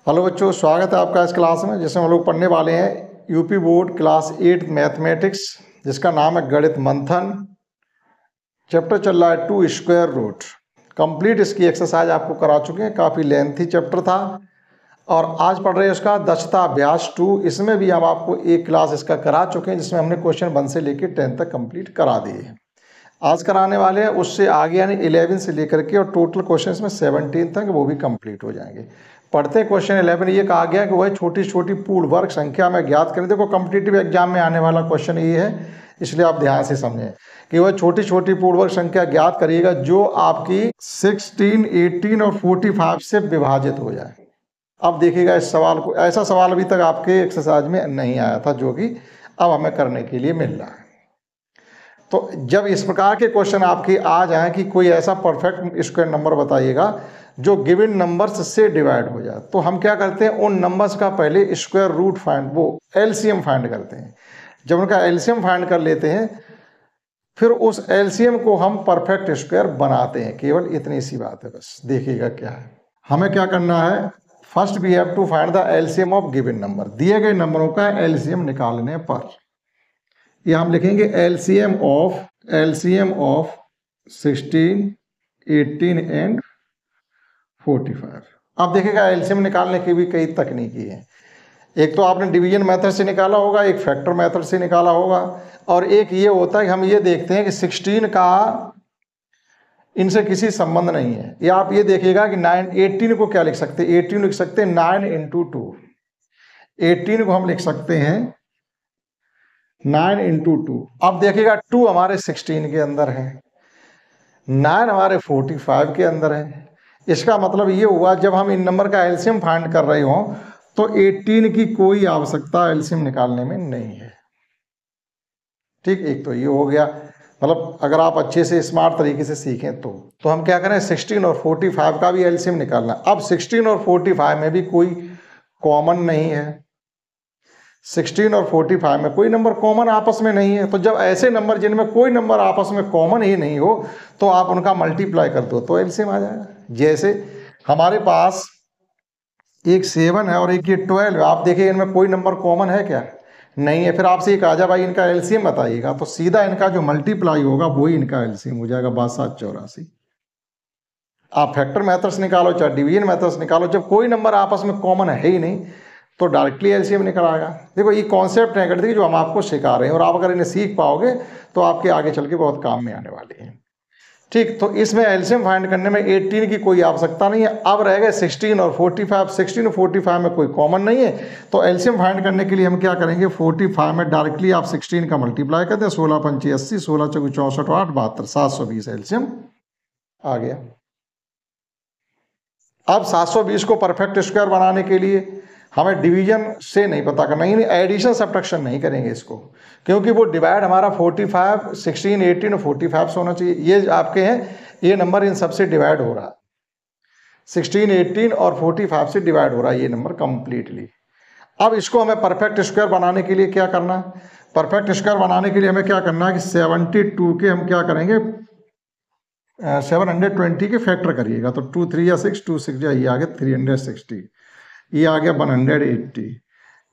Hello बच्चों, स्वागत है आपका इस क्लास में जिसमें हम लोग पढ़ने वाले हैं यूपी बोर्ड क्लास 8 मैथमेटिक्स, जिसका नाम है गणित मंथन। चैप्टर चल रहा है 2 स्क्वायर रूट। कंप्लीट इसकी एक्सरसाइज आपको करा चुके हैं, काफ़ी लेंथी चैप्टर था और आज पढ़ रहे हैं उसका दक्षता अभ्यास 2। इसमें भी हम आपको एक क्लास इसका करा चुके हैं जिसमें हमने क्वेश्चन 1 से लेकर 10 तक कंप्लीट करा दिए। आज कराने वाले हैं उससे आगे यानी 11 से लेकर के, और टोटल क्वेश्चन में 17 तक वो भी कंप्लीट हो जाएंगे। पढ़ते हैं क्वेश्चन 11। ये कहा गया कि वह छोटी छोटी पूर्ण वर्ग संख्या में ज्ञात करें। देखो कॉम्पिटिटिव एग्जाम में आने वाला क्वेश्चन ये है, इसलिए आप ध्यान से समझें कि वह छोटी छोटी पूर्ण वर्ग संख्या ज्ञात करिएगा जो आपकी 16, 18 और 45 से विभाजित हो जाए। अब देखिएगा इस सवाल को, ऐसा सवाल अभी तक आपके एक्सरसाइज में नहीं आया था जो कि अब हमें करने के लिए मिल रहा है। तो जब इस प्रकार के क्वेश्चन आपके आ जाएं कि कोई ऐसा परफेक्ट स्क्वायर नंबर बताइएगा जो गिवन नंबर्स से डिवाइड हो जाए, तो हम क्या करते हैं, उन नंबर्स का पहले स्क्वायर रूट फाइंड, वो एलसीएम फाइंड करते हैं। जब उनका एलसीएम फाइंड कर लेते हैं फिर उस एलसीएम को हम परफेक्ट स्क्वायर बनाते हैं। केवल इतनी सी बात है बस। देखिएगा क्या है, हमें क्या करना है, first we have to find the LCM of given number. दिए गए नंबरों का एलसीएम निकालने पर ये हम लिखेंगे एलसीएम ऑफ 16, 18 एंड 45। अब देखिएगा एलसीएम निकालने की भी कई तकनीकी हैं। एक तो आपने डिवीजन मेथड से निकाला होगा, एक फैक्टर मेथड से निकाला होगा, और एक ये होता है कि हम ये देखते हैं कि 16 का इनसे किसी संबंध नहीं है। या आप ये देखिएगा कि 18 को क्या लिख सकते हैं, 18 लिख सकते हैं 9 × 2। 18 को हम लिख सकते हैं 9 × 2। अब देखिएगा 2 हमारे 16 के अंदर है, 9 हमारे 45 के अंदर है। इसका मतलब ये हुआ जब हम इन नंबर का एलसीएम फाइंड कर रहे हो तो 18 की कोई आवश्यकता एलसीएम निकालने में नहीं है। ठीक, एक तो ये हो गया। मतलब अगर आप अच्छे से स्मार्ट तरीके से सीखें तो हम क्या करें, 16 और 45 का भी एलसीएम निकालना। अब 16 और 45 में भी कोई कॉमन नहीं है, 16 और 45 में कोई नंबर कॉमन आपस में नहीं है। तो जब ऐसे नंबर जिनमें कोई नंबर आपस में कॉमन ही नहीं हो तो आप उनका मल्टीप्लाई कर दो तो एलसीएम आ जाएगा। जैसे हमारे पास एक 7 है और एक ये 12 है। आप देखिए इनमें कोई नंबर कॉमन है क्या, नहीं है। फिर आपसे एक आ जा भाई इनका एलसीएम बताइएगा, तो सीधा इनका जो मल्टीप्लाई होगा वही इनका एलसीएम हो जाएगा, 6284। आप फैक्टर मेथड्स निकालो चाहे डिवीजन मेथड्स निकालो, जब कोई नंबर आपस में कॉमन है ही नहीं तो डायरेक्टली एलसीएम निकल आएगा। देखो ये कॉन्सेप्ट है गणित की जो हम आपको सिखा रहे हैं, और आप अगर इन्हें सीख पाओगे तो आपके आगे चल के बहुत काम में आने वाली है। ठीक, तो इसमें एलसीएम फाइंड करने में 18 की कोई आवश्यकता नहीं है। अब रह गए 16 और 45। 16 और 45 में कोई कॉमन नहीं है, तो एलसीएम फाइंड करने के लिए हम क्या करेंगे, 45 में डायरेक्टली आप 16 का मल्टीप्लाई करते हैं। 16 × 5 = 80, 16 × 4 = 64, 8 × 72, 720 एलसीएम आ गया। अब 720 को परफेक्ट स्क्वायर बनाने के लिए हमें डिवीजन से नहीं पता करना, यानी एडिशन सब्ट्रैक्शन नहीं करेंगे इसको, क्योंकि वो डिवाइड हमारा 45, 16, 18 और 45 से होना चाहिए। ये आपके हैं, ये नंबर इन सबसे डिवाइड हो रहा है, 16, 18 और 45 से डिवाइड हो रहा है ये नंबर कंप्लीटली। अब इसको हमें परफेक्ट स्क्वायर बनाने के लिए क्या करना है, परफेक्ट स्क्वायर बनाने के लिए हमें क्या करना है कि 72 के हम क्या करेंगे, 720 के फैक्टर करिएगा। तो 2 × 3 = 6, 2 × 6 ये आ गया 360, ये आ गया 180,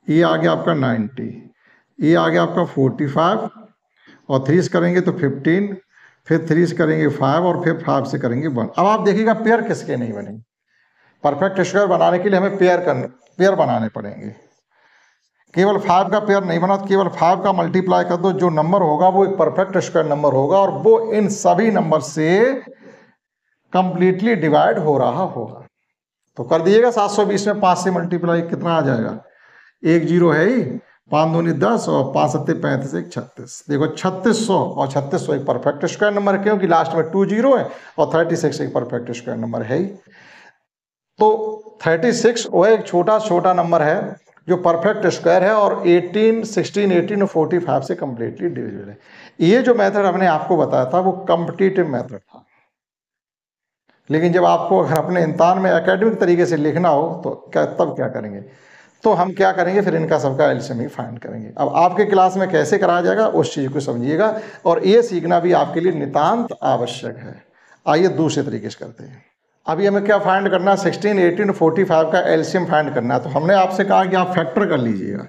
ये आ गया आपका 90, ये आ गया आपका 45, और 3 से करेंगे तो 15, फिर 3 से करेंगे 5, और फिर 5 से करेंगे 1। अब आप देखिएगा पेयर किसके नहीं बनेंगे। परफेक्ट स्क्वायर बनाने के लिए हमें पेयर बनाने पड़ेंगे। केवल 5 का पेयर नहीं बना, तो केवल 5 का मल्टीप्लाई कर दो, जो नंबर होगा वो एक परफेक्ट स्क्वायर नंबर होगा और वो इन सभी नंबर से कंप्लीटली डिवाइड हो रहा होगा। तो कर दीजिएगा 720 में 5 से मल्टीप्लाई, कितना आ जाएगा, 1 0 है ही, 5 दूनी 10 और 5 7 35, 1 36। देखो 3600, और 3600 एक परफेक्ट स्क्वायर नंबर है क्योंकि लास्ट में 2 0 है, और 36 एक परफेक्ट स्क्वायर नंबर है ही। तो 36 वो एक छोटा नंबर है जो परफेक्ट स्क्वायर है और 18, 16, 18 और 45 से कंप्लीटली डिविजिबल है। ये जो मेथड हमने आपको बताया था वो कॉम्पिटिटिव मेथड था, लेकिन जब आपको अगर अपने इम्तिहान में एकेडमिक तरीके से लिखना हो तो तब क्या करेंगे, तो हम क्या करेंगे, फिर इनका सबका एलसीएम ही फाइंड करेंगे। अब आपके क्लास में कैसे कराया जाएगा उस चीज़ को समझिएगा, और ये सीखना भी आपके लिए नितांत आवश्यक है। आइए दूसरे तरीके से करते हैं। अभी हमें क्या फाइंड करना है, 16, 18, 45 का एलसीएम फाइंड करना है। तो हमने आपसे कहा कि आप फैक्टर कर लीजिएगा।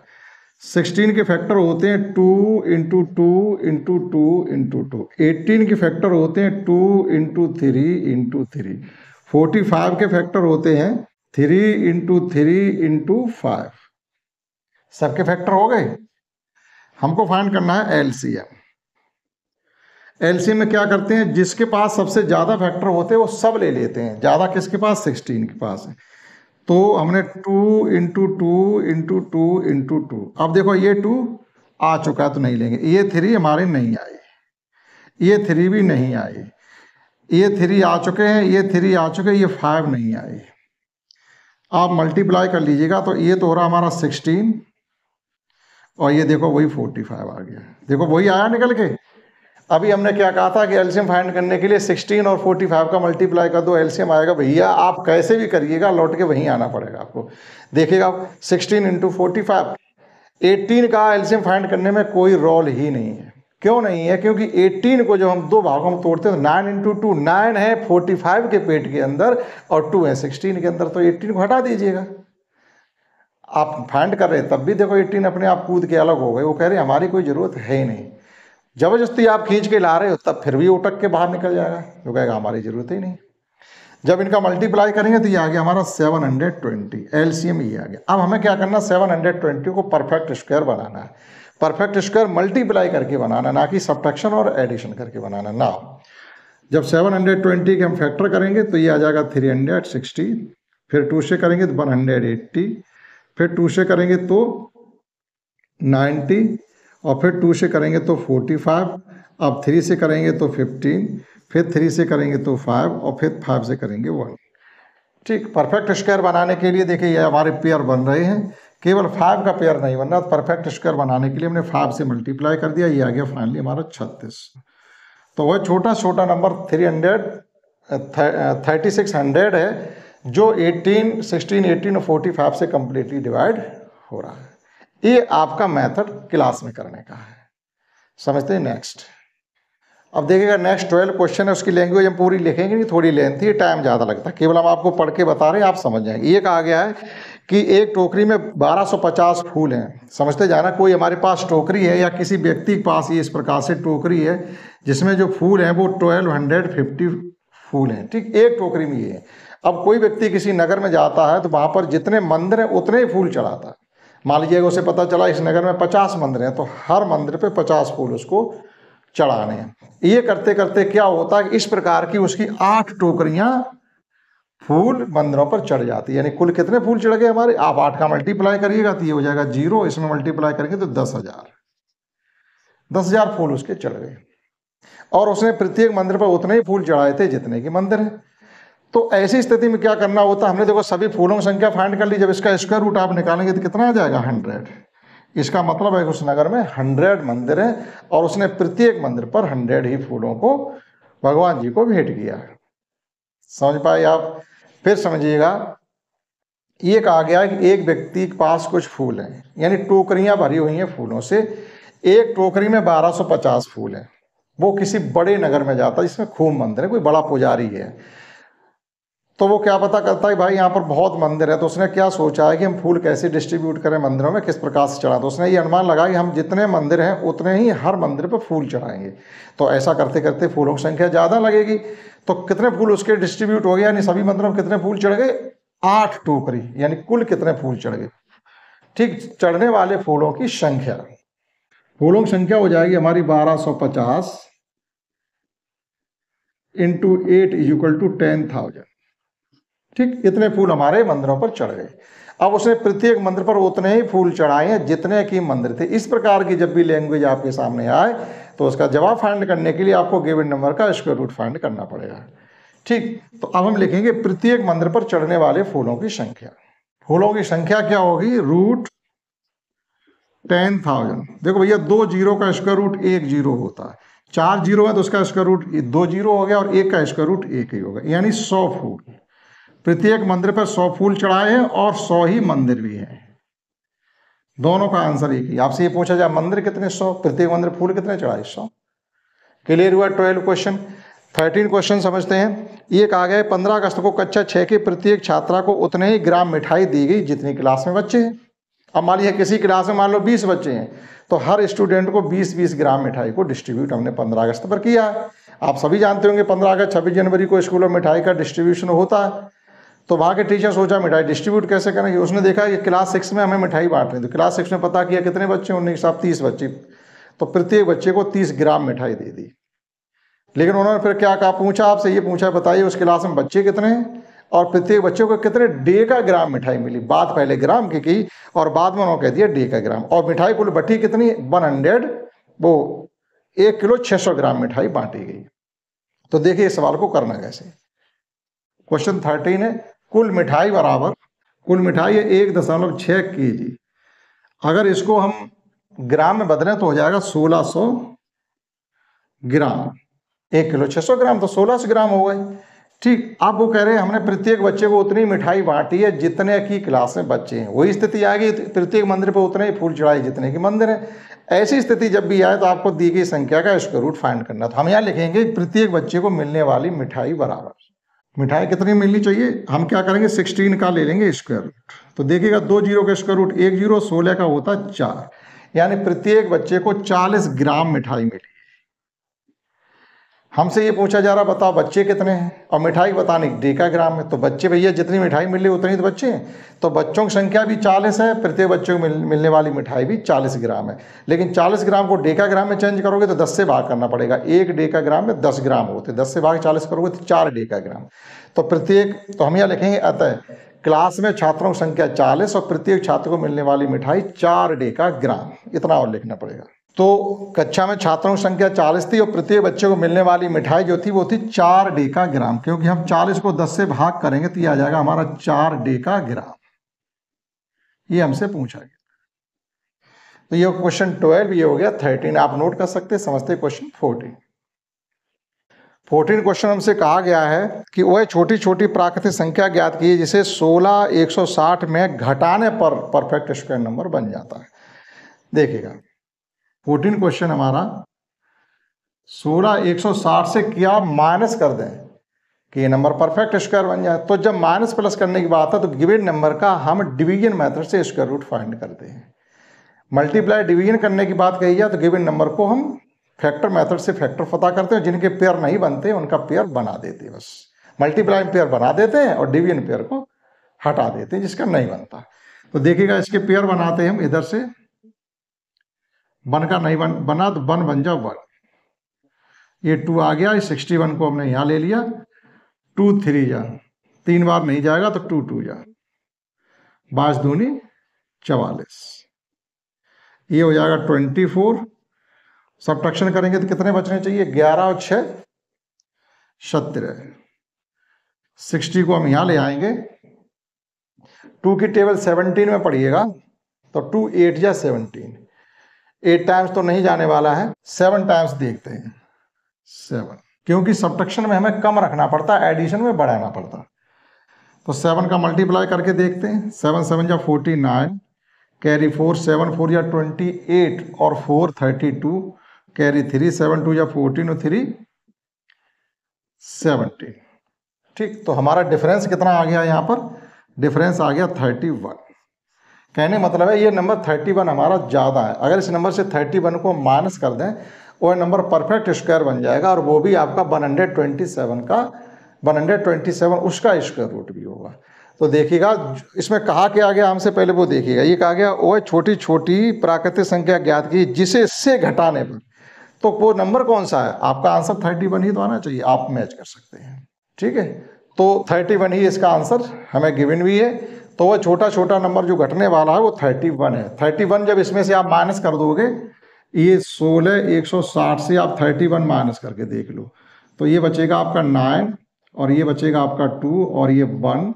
16 के फैक्टर होते हैं 2 इंटू 2 इंटू 2 इंटू 2। 18 के फैक्टर होते हैं 2 इंटू 3 इंटू 3। 45 के फैक्टर होते हैं 3 इंटू 3 इंटू 5। सबके फैक्टर हो गए। हमको फाइंड करना है एलसीएम। एलसीएम में क्या करते हैं, जिसके पास सबसे ज़्यादा फैक्टर होते हैं वो सब ले लेते हैं। ज़्यादा किसके पास, 16 के पास है। तो हमने 2 इंटू 2 इंटू 2 इंटू 2। अब देखो ये 2 आ चुका है तो नहीं लेंगे। ये 3 हमारे नहीं आए, ये 3 भी नहीं आए, ये 3 आ चुके हैं, ये 3 आ चुके हैं, ये 5 नहीं आए। आप मल्टीप्लाई कर लीजिएगा तो ये तो हो रहा हमारा 16 और ये देखो वही 45 आ गया। देखो वही आया निकल के। अभी हमने क्या कहा था कि एलसीएम फाइंड करने के लिए 16 और 45 का मल्टीप्लाई कर दो, एलसीएम आएगा। भैया आप कैसे भी करिएगा लौट के वहीं आना पड़ेगा आपको। देखिएगा 16 इंटू 45, 18 का एलसीएम फाइंड करने में कोई रोल ही नहीं है। क्यों नहीं है, क्योंकि 18 को जब हम दो भागों में तोड़ते हैं तो 9 इंटू 2, 9 है 45 के पेट के अंदर और 2 है 16 के अंदर, तो 18 को हटा दीजिएगा। आप फाइंड कर रहे हैं तब भी देखो 18 अपने आप कूद के अलग हो गए। वो कह रहे हमारी कोई ज़रूरत है ही नहीं। जबरदस्ती आप खींच के ला रहे हो तब फिर भी उठक के बाहर निकल जाएगा, वो कहेगा हमारी ज़रूरत ही नहीं। जब इनका मल्टीप्लाई करेंगे तो ये आ गया हमारा 720, एलसीएम ये आ गया। अब हमें क्या करना, 720 को परफेक्ट स्क्वायर बनाना है। परफेक्ट स्क्वायर मल्टीप्लाई करके बनाना, ना कि सब्ट्रैक्शन और एडिशन करके बनाना ना। जब 720 के हम फैक्टर करेंगे तो ये आ जाएगा 360, फिर 2 से करेंगे तो 180, फिर 2 से करेंगे तो 90 और फिर 2 से करेंगे तो 45। अब 3 से करेंगे तो 15, फिर 3 से करेंगे तो 5 और फिर 5 से करेंगे 1। ठीक, परफेक्ट स्क्वायर बनाने के लिए देखिए ये हमारे पेयर बन रहे हैं, केवल 5 का पेयर नहीं बन रहा। तो परफेक्ट स्क्वायर बनाने के लिए हमने 5 से मल्टीप्लाई कर दिया, ये आ गया फाइनली हमारा 36। तो वह छोटा छोटा नंबर 3600 है जो 18, 16, 18 और 45 से कम्प्लीटली डिवाइड हो रहा है। ये आपका मेथड क्लास में करने का है, समझते हैं। नेक्स्ट, अब देखिएगा नेक्स्ट 12 क्वेश्चन है, उसकी लैंग्वेज हम पूरी लिखेंगे नहीं, थोड़ी लेंथी है, टाइम ज़्यादा लगता है। केवल हम आपको पढ़ के बता रहे हैं, आप समझ जाएंगे। ये कहा गया है कि एक टोकरी में 1250 फूल हैं। समझते जाना, कोई हमारे पास टोकरी है या किसी व्यक्ति के पास ये इस प्रकार से टोकरी है जिसमें जो फूल हैं वो 1250 फूल हैं। ठीक, एक टोकरी में ये है। अब कोई व्यक्ति किसी नगर में जाता है तो वहाँ पर जितने मंदिर हैं उतने ही फूल चढ़ाता है। मान लीजिएगा उसे पता चला इस नगर में 50 मंदिर हैं, तो हर मंदिर पे 50 फूल उसको चढ़ाने हैं। ये करते करते क्या होता है, इस प्रकार की उसकी 8 टोकरियां फूल मंदिरों पर चढ़ जाती है। यानी कुल कितने फूल चढ़ गए हमारे, आप 8 का मल्टीप्लाई करिएगा तो ये हो जाएगा 0, इसमें मल्टीप्लाई करेंगे तो 10,000 फूल उसके चढ़ गए। और उसने प्रत्येक मंदिर पर उतने ही फूल चढ़ाए थे जितने के मंदिर हैं। तो ऐसी स्थिति में क्या करना होता है, हमने देखो सभी फूलों की संख्या फाइंड कर ली। जब इसका स्क्वायर रूट आप निकालेंगे तो कितना आ जाएगा, 100। इसका मतलब है कि उस नगर में 100 मंदिर हैं और उसने प्रत्येक मंदिर पर 100 ही फूलों को भगवान जी को भेंट किया। समझ पाए आप। फिर समझिएगा, ये कहा गया है कि एक व्यक्ति के पास कुछ फूल हैं, यानी टोकरियां भरी हुई हैं फूलों से। एक टोकरी में 1250 फूल हैं। वो किसी बड़े नगर में जाता है जिसमें खूब मंदिर है, कोई बड़ा पुजारी है। तो वो क्या पता करता है भाई यहाँ पर बहुत मंदिर है, तो उसने क्या सोचा है कि हम फूल कैसे डिस्ट्रीब्यूट करें मंदिरों में, किस प्रकार से चढ़ा। तो उसने ये अनुमान लगा कि हम जितने मंदिर हैं उतने ही हर मंदिर पर फूल चढ़ाएंगे। तो ऐसा करते करते फूलों की संख्या ज़्यादा लगेगी। तो कितने फूल उसके डिस्ट्रीब्यूट हो गए, यानी सभी मंदिरों में कितने फूल चढ़ गए, 8 टोकरी, यानी कुल कितने फूल चढ़ गए। ठीक, चढ़ने वाले फूलों की संख्या, फूलों की संख्या हो जाएगी हमारी 1250 इंटू 8 इक्वल टू 10,000। ठीक, इतने फूल हमारे मंदिरों पर चढ़ गए। अब उसने प्रत्येक मंदिर पर उतने ही फूल चढ़ाए हैं जितने की मंदिर थे। इस प्रकार की जब भी लैंग्वेज आपके सामने आए तो उसका जवाब फाइंड करने के लिए आपको गिवन नंबर का स्क्वायर रूट फाइंड करना पड़ेगा। ठीक, तो अब हम लिखेंगे प्रत्येक मंदिर पर चढ़ने वाले फूलों की संख्या। फूलों की संख्या क्या होगी, रूट 10,000। देखो भैया 2 जीरो का स्क्वायर रूट 1 जीरो होता है, 4 जीरो है तो उसका स्क्वायर रूट 2 जीरो हो गया और 1 का स्क्वायर रूट 1 ही होगा, यानी 100 फूल। प्रत्येक मंदिर पर 100 फूल चढ़ाए हैं और 100 ही मंदिर भी हैं। दोनों का आंसर एक ही। आपसे ये पूछा जाए मंदिर कितने, 100, प्रत्येक मंदिर फूल कितने चढ़ाए, 100। क्लियर हुआ 12 क्वेश्चन। 13 क्वेश्चन समझते हैं। ये कहा गया है 15 अगस्त को कक्षा 6 की प्रत्येक छात्रा को उतने ही ग्राम मिठाई दी गई जितनी क्लास में बच्चे हैं। अब मान लीजिए किसी क्लास में मान लो 20 बच्चे हैं, तो हर स्टूडेंट को 20-20 ग्राम मिठाई को डिस्ट्रीब्यूट हमने 15 अगस्त पर किया है। आप सभी जानते होंगे 15 अगस्त 26 जनवरी को स्कूलों में मिठाई का डिस्ट्रीब्यूशन होता है। तो वहाँ के टीचर सोचा मिठाई डिस्ट्रीब्यूट कैसे करेंगे। उसने देखा कि क्लास 6 में हमें मिठाई बांटनी, तो क्लास 6 में पता किया कितने बच्चे, उन्होंने हिसाब 30 बच्चे, तो प्रत्येक बच्चे को 30 ग्राम मिठाई दे दी। लेकिन उन्होंने फिर क्या कहा, पूछा आपसे, ये पूछा बताइए उस क्लास में बच्चे कितने हैं और प्रत्येक बच्चे को कितने डेका ग्राम मिठाई मिली। बात पहले ग्राम की और बाद में उन्होंने कह दिया डेका ग्राम। और मिठाई कुल बटी कितनी, 100, वो 1 किलो 600 ग्राम मिठाई बांटी गई। तो देखिए इस सवाल को करना कैसे। क्वेश्चन 13 है, कुल मिठाई बराबर, कुल मिठाई है 1.6 kg। अगर इसको हम ग्राम में बदलें तो हो जाएगा 1600 ग्राम। 1 किलो 600 ग्राम तो 1600 ग्राम हो गए। ठीक, अब वो कह रहे हैं हमने प्रत्येक बच्चे को उतनी मिठाई बांटी है जितने की क्लास में बच्चे हैं। वही स्थिति आ गई, प्रत्येक मंदिर पर उतने ही फूल चढ़ाए जितने के मंदिर है। ऐसी स्थिति जब भी आए तो आपको दी गई संख्या का स्क्वायर रूट फाइंड करना। तो हम यहाँ लिखेंगे प्रत्येक बच्चे को मिलने वाली मिठाई बराबर, मिठाई कितनी मिलनी चाहिए, हम क्या करेंगे 16 का ले लेंगे स्क्वायर रूट। तो देखिएगा 2 जीरो का स्क्वायर रूट 1 जीरो, 16 का होता 4, यानी प्रत्येक बच्चे को 40 ग्राम मिठाई मिली। हमसे ये पूछा जा रहा बताओ बच्चे कितने हैं और मिठाई बताने डेका ग्राम में। तो बच्चे भैया जितनी मिठाई मिली उतनी तो बच्चे हैं, तो बच्चों की संख्या भी 40 है, प्रत्येक बच्चे को मिलने वाली मिठाई भी 40 ग्राम है। लेकिन 40 ग्राम को डेका ग्राम में चेंज करोगे तो 10 से भाग करना पड़ेगा। 1 डेका ग्राम में 10 ग्राम होते, 10 से भाग 40 करोगे तो 4 डेका ग्राम। तो प्रत्येक, तो हम यहाँ लिखेंगे अतः क्लास में छात्रों की संख्या 40 और प्रत्येक छात्र को मिलने वाली मिठाई 4 डेका ग्राम, इतना और लिखना पड़ेगा। तो कक्षा में छात्रों की संख्या 40 थी और प्रत्येक बच्चे को मिलने वाली मिठाई जो थी वो थी 4 डेका ग्राम, क्योंकि हम 40 को 10 से भाग करेंगे तो ये आ जाएगा हमारा 4 डेका ग्राम। ये हमसे पूछा गया। तो ये क्वेश्चन 12 ये हो गया। 13 आप नोट कर सकते हैं। समझते क्वेश्चन 14 क्वेश्चन हमसे कहा गया है कि वह छोटी छोटी प्राकृतिक संख्या ज्ञात की जिसे 16 160 में घटाने पर परफेक्ट स्क्वायर नंबर बन जाता है। देखिएगा 14 क्वेश्चन हमारा 16 160 से क्या माइनस कर दें कि ये नंबर परफेक्ट स्क्वायर बन जाए। तो जब माइनस प्लस करने की बात है तो गिवन नंबर का हम डिवीजन मेथड से स्क्वायर रूट फाइंड करते हैं। मल्टीप्लाई डिवीजन करने की बात कही जाए तो गिवन नंबर को हम फैक्टर मेथड से फैक्टर पता करते हैं। जिनके पेयर नहीं बनते उनका पेयर बना देते हैं, बस मल्टीप्लाई पेयर बना देते हैं और डिवीजन पेयर को हटा देते हैं जिसका नहीं बनता। तो देखिएगा इसके पेयर बनाते हैं हम। इधर से 1 का नहीं बना तो 1 बन जाओ 1, ये 2 आ गया, 61 को हमने यहाँ ले लिया, 2 3 जा, 3 बार नहीं जाएगा तो 2 2 जा, 22 दूनी 44, ये हो जाएगा 24। सब्ट्रैक्शन करेंगे तो कितने बचने चाहिए, 11 और 6 17, 60 को हम यहाँ ले आएंगे। 2 की टेबल 17 में पढ़िएगा तो 2 8 जा 17, 8 टाइम्स तो नहीं जाने वाला है, 7 टाइम्स देखते हैं 7, क्योंकि सब्ट्रैक्शन में हमें कम रखना पड़ता है, एडिशन में बढ़ाना पड़ता। तो 7 का मल्टीप्लाई करके देखते हैं। 7 7 जा 49, कैरी 4, 7 4 जा 28 और 4 32, कैरी 3, 7 2 जा 14 और 3 17। ठीक, तो हमारा डिफरेंस कितना आ गया यहाँ पर, डिफरेंस आ गया 31। कहने मतलब है ये नंबर 31 हमारा ज़्यादा है। अगर इस नंबर से 31 को माइनस कर दें वो नंबर परफेक्ट स्क्वायर बन जाएगा और वो भी आपका 127 उसका स्क्वायर रूट भी होगा। तो देखिएगा इसमें कहा क्या गया हमसे, पहले वो देखिएगा। ये कहा गया वो छोटी छोटी प्राकृतिक संख्या ज्ञात की जिसे इससे घटाने पर, तो वो नंबर कौन सा है, आपका आंसर 31 ही तो आना चाहिए, आप मैच कर सकते हैं। ठीक है, तो 31 ही इसका आंसर हमें गिवन भी है। तो वह छोटा छोटा नंबर जो घटने वाला है वो 31 है। 31 जब इसमें से आप माइनस कर दोगे, ये 16 160 से आप 31 माइनस करके देख लो, तो ये बचेगा आपका 9 और ये बचेगा आपका 2 और ये 1,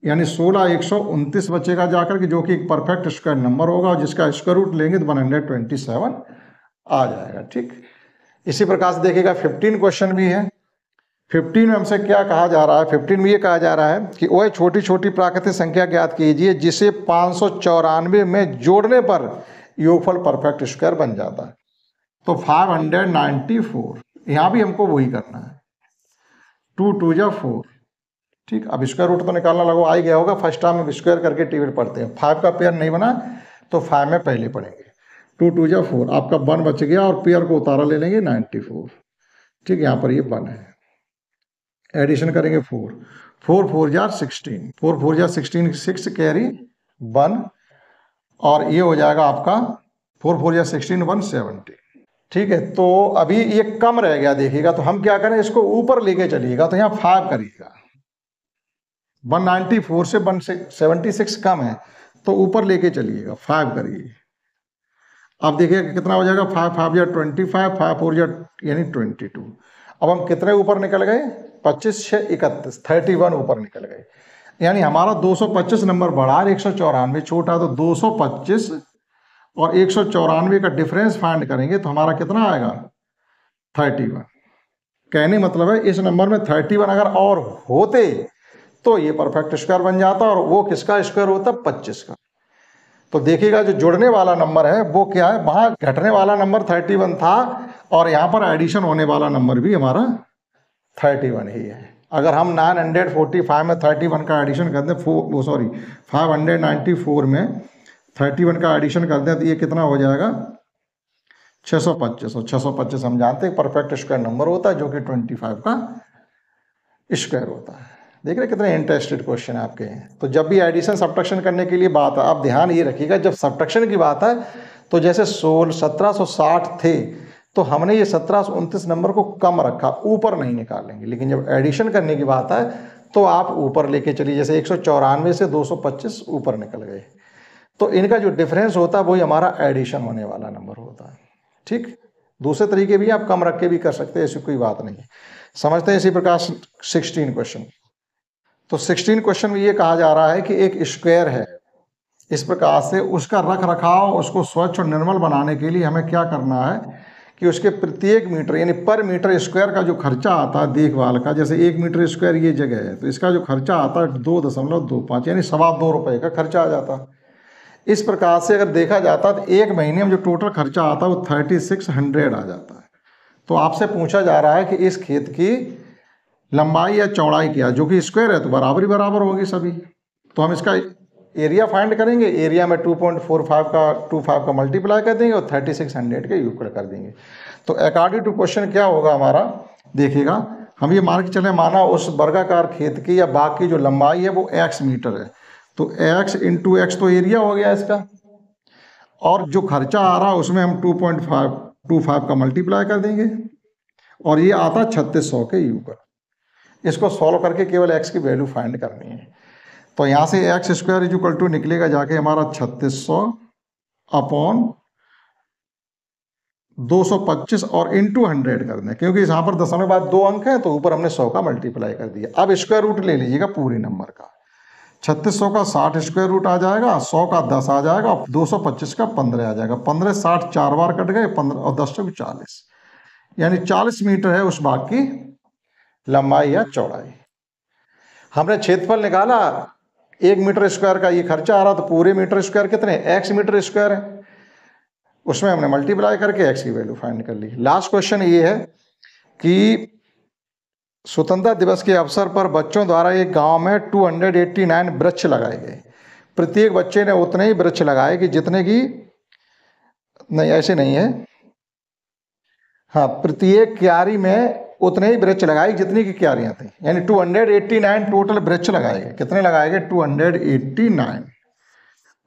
यानी 16 129 बचेगा जाकर के, जो कि एक परफेक्ट स्क्वायर नंबर होगा और जिसका स्क्वायर रूट लेंगे तो 127 आ जाएगा। ठीक, इसी प्रकार से देखिएगा 15 क्वेश्चन भी है। 15 में हमसे क्या कहा जा रहा है, 15 में ये कहा जा रहा है कि वह छोटी छोटी प्राकृतिक संख्या ज्ञात कीजिए जिसे 594 में जोड़ने पर योगफल परफेक्ट स्क्वायर बन जाता है। तो 594 यहाँ भी हमको वही करना है, 2 2 जा 4। ठीक, अब स्क्वायर रूट तो निकालना लगो आ ही गया होगा, फर्स्ट टाइम हम स्क्वायर करके टेबल पढ़ते हैं। 5 का पेयर नहीं बना तो 5 में पहले पढ़ेंगे। 2 2 जा 4, आपका 1 बच गया और पेयर को उतारा ले लेंगे 94। ठीक, यहाँ पर ये 1 है, एडिशन करेंगे 4 4 4 जा 16, 4 4 जा 16, 6 कैरी 1, और ये हो जाएगा आपका 4 4 जा 16 170। ठीक है, तो अभी ये कम रह गया देखिएगा, तो हम क्या करें, इसको ऊपर लेके चलिएगा, तो यहाँ 5 करिएगा। 194 से 176 कम है, तो ऊपर लेके चलिएगा, 5 करिए। अब देखिएगा कितना हो जाएगा, 5 5 या 25, 5 4 या यानी 22। अब हम कितने ऊपर निकल गए, 25 6 31, 31 ऊपर निकल गए। यानी हमारा 225 नंबर बढ़ा और 194 छोटा, तो 225 और 194 का डिफरेंस फाइंड करेंगे तो हमारा कितना आएगा, 31। कहने मतलब है इस नंबर में 31 अगर और होते तो ये परफेक्ट स्क्वायर बन जाता, और वो किसका स्क्वायर होता, 25 का। तो देखिएगा जो जुड़ने वाला नंबर है वो क्या है, वहां घटने वाला नंबर 31 था, और यहाँ पर एडिशन होने वाला नंबर भी हमारा 31 ही है। अगर हम 945 में 31 का एडिशन कर दें, 594 में 31 का एडिशन कर दें, तो ये कितना हो जाएगा, 625। और 625 हम जानते हैं परफेक्ट स्क्वायर नंबर होता है, जो कि 25 का स्क्वायर होता है। देख रहे कितने इंटरेस्टेड क्वेश्चन है आपके। तो जब भी एडिशन सब्ट्रैक्शन करने के लिए बात है, आप ध्यान ये रखिएगा, जब सब्ट्रैक्शन की बात है तो जैसे 1760 थे, तो हमने ये 1729 नंबर को कम रखा, ऊपर नहीं निकालेंगे। लेकिन जब एडिशन करने की बात है तो आप ऊपर लेके चलिए, जैसे 194 से 225 ऊपर निकल गए, तो इनका जो डिफरेंस होता है वही हमारा एडिशन होने वाला नंबर होता है। ठीक, दूसरे तरीके भी आप कम रख के भी कर सकते हैं, ऐसी कोई बात नहीं है। समझते हैं इसी प्रकार 16 क्वेश्चन। तो 16 क्वेश्चन में ये कहा जा रहा है कि एक स्क्वायर है, इस प्रकार से उसका रख रखाव, उसको स्वच्छ और निर्मल बनाने के लिए हमें क्या करना है कि उसके प्रत्येक मीटर यानी पर मीटर स्क्वायर का जो खर्चा आता है देखभाल का, जैसे 1 मीटर स्क्वायर ये जगह है, तो इसका जो खर्चा आता है 2.25 यानी 2.25 रुपये का खर्चा आ जाता है। इस प्रकार से अगर देखा जाता तो एक महीने में जो टोटल खर्चा आता है वो 3600 आ जाता है। तो आपसे पूछा जा रहा है कि इस खेत की लंबाई या चौड़ाई क्या, जो कि स्क्वायर है तो बराबर ही बराबर होगी सभी। तो हम इसका एरिया फाइंड करेंगे, एरिया में 2.45 का मल्टीप्लाई कर देंगे और 3600 के इक्वल कर देंगे। तो अकॉर्डिंग टू क्वेश्चन क्या होगा हमारा, देखिएगा हम ये मान के चले, माना उस वर्गाकार खेत की या बाग की जो लंबाई है वो x मीटर है, तो x इंटू एक्स तो एरिया हो गया इसका, और जो खर्चा आ रहा है उसमें हम 2.525 का मल्टीप्लाई कर देंगे, और ये आता 3600 के ऊपर। इसको सॉल्व करके केवल x की वैल्यू फाइंड करनी है। तो यहाँ से X square is equal to निकलेगा जाके हमारा 3600 अपॉन 225 और इंटू 100 कर दें, क्योंकि यहाँ पर दशमलव के बाद 2 अंक है, तो ऊपर हमने 100 का मल्टीप्लाई कर दिया। अब स्क्वायर रूट ले लीजिएगा पूरे नंबर का, 3600 का 60 स्क्वायर रूट आ जाएगा, 100 का 10 आ जाएगा, 225 का 15 आ जाएगा। 15 60 4 बार कट गए, 15 और 10 चौक 40, यानी 40 मीटर है उस बाग की लंबाई या चौड़ाई। हमने क्षेत्रफल निकाला, 1 मीटर स्क्वायर का ये खर्चा आ रहा, तो पूरे मीटर स्क्वायर कितने, x मीटर स्क्वायर है, उसमें हमने मल्टीप्लाई करके x की वैल्यू फाइंड कर ली। लास्ट क्वेश्चन ये है कि स्वतंत्रता दिवस के अवसर पर बच्चों द्वारा एक गांव में 289 वृक्ष लगाए गए। प्रत्येक बच्चे ने उतने ही वृक्ष लगाए कि जितने की, नहीं ऐसे नहीं है, हाँ, प्रत्येक क्यारी में उतने ही वृक्ष लगाए जितनी की क्यारियां थी, यानी 289 टोटल वृक्ष लगाए गए। कितने लगाए गए, 289।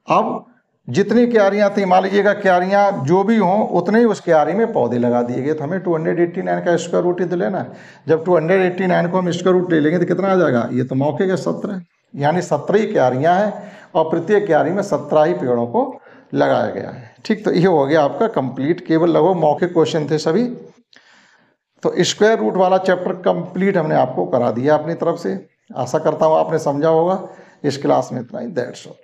अब जितनी क्यारियां थी, मान लीजिएगा क्यारियां जो भी हों उतने ही उस क्यारी में पौधे लगा दिए गए, तो हमें 289 का स्क्वायर रूट ही तो लेना है। जब 289 को हम स्क्वायर रूट ले लेंगे तो कितना आ जाएगा, ये तो मौके के 17, यानी 17 ही क्यारियां हैं और प्रत्येक क्यारी में 17 ही पेड़ों को लगाया गया है। ठीक, तो ये हो गया आपका कंप्लीट, केवल लगभग मौखिक क्वेश्चन थे सभी। तो स्क्वायर रूट वाला चैप्टर कंप्लीट हमने आपको करा दिया अपनी तरफ से। आशा करता हूँ आपने समझा होगा। इस क्लास में इतना ही, दैट्स ऑल।